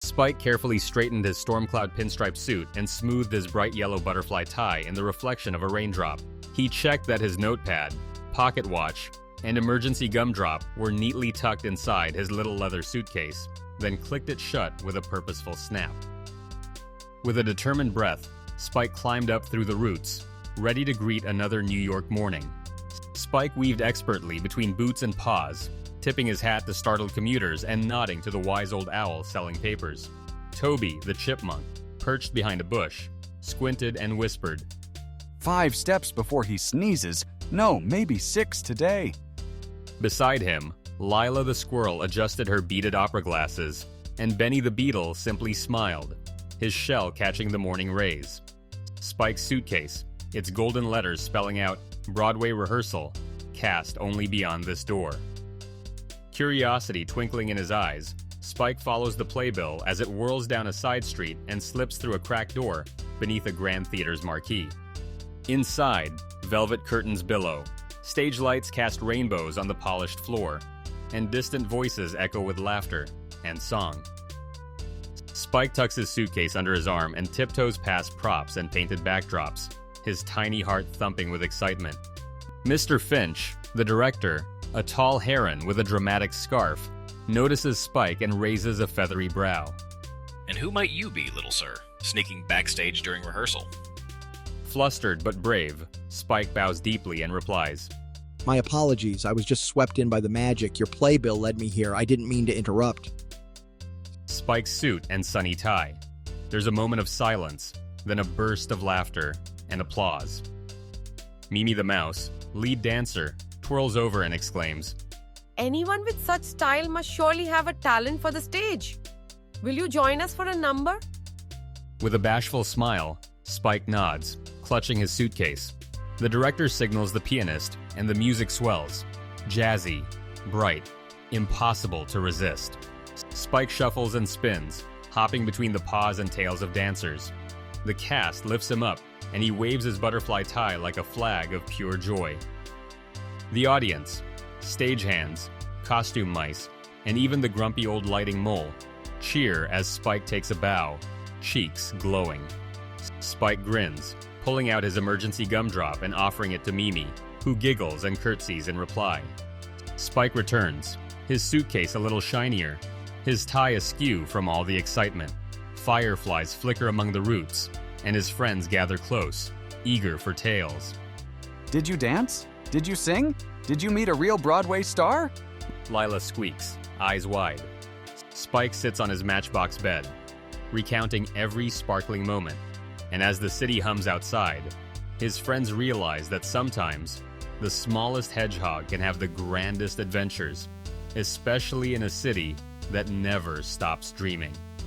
Spike carefully straightened his Stormcloud pinstripe suit and smoothed his bright yellow butterfly tie in the reflection of a raindrop. He checked that his notepad, pocket watch, and emergency gumdrop were neatly tucked inside his little leather suitcase, then clicked it shut with a purposeful snap. With a determined breath, Spike climbed up through the roots, ready to greet another New York morning. Spike weaved expertly between boots and paws, tipping his hat to startled commuters and nodding to the wise old owl selling papers. Toby, the chipmunk, perched behind a bush, squinted and whispered, 5 steps before he sneezes. No, maybe 6 today. Beside him, Lila the squirrel adjusted her beaded opera glasses, and Benny the beetle simply smiled, his shell catching the morning rays. Spike's suitcase, its golden letters spelling out Broadway rehearsal, cast only beyond this door. Curiosity twinkling in his eyes, Spike follows the playbill as it whirls down a side street and slips through a cracked door beneath a Grand Theater's marquee. Inside, velvet curtains billow, stage lights cast rainbows on the polished floor, and distant voices echo with laughter and song. Spike tucks his suitcase under his arm and tiptoes past props and painted backdrops, his tiny heart thumping with excitement. Mr. Finch, the director, a tall heron with a dramatic scarf, notices Spike and raises a feathery brow. And who might you be, little sir, sneaking backstage during rehearsal? Flustered but brave, Spike bows deeply and replies, My apologies, I was just swept in by the magic. Your playbill led me here. I didn't mean to interrupt. Spike's suit and sunny tie. There's a moment of silence, then a burst of laughter and applause. Mimi the mouse, lead dancer, twirls over and exclaims, Anyone with such style must surely have a talent for the stage. Will you join us for a number? With a bashful smile, Spike nods, clutching his suitcase. The director signals the pianist, and the music swells. Jazzy, bright, impossible to resist. Spike shuffles and spins, hopping between the paws and tails of dancers. The cast lifts him up, and he waves his butterfly tie like a flag of pure joy. The audience, stagehands, costume mice, and even the grumpy old lighting mole, cheer as Spike takes a bow, cheeks glowing. Spike grins, pulling out his emergency gumdrop and offering it to Mimi, who giggles and curtsies in reply. Spike returns, his suitcase a little shinier, his tie askew from all the excitement. Fireflies flicker among the roots, and his friends gather close, eager for tales. Did you dance? Did you sing? Did you meet a real Broadway star? Lila squeaks, eyes wide. Spike sits on his matchbox bed, recounting every sparkling moment, and as the city hums outside, his friends realize that sometimes the smallest hedgehog can have the grandest adventures, especially in a city that never stops dreaming.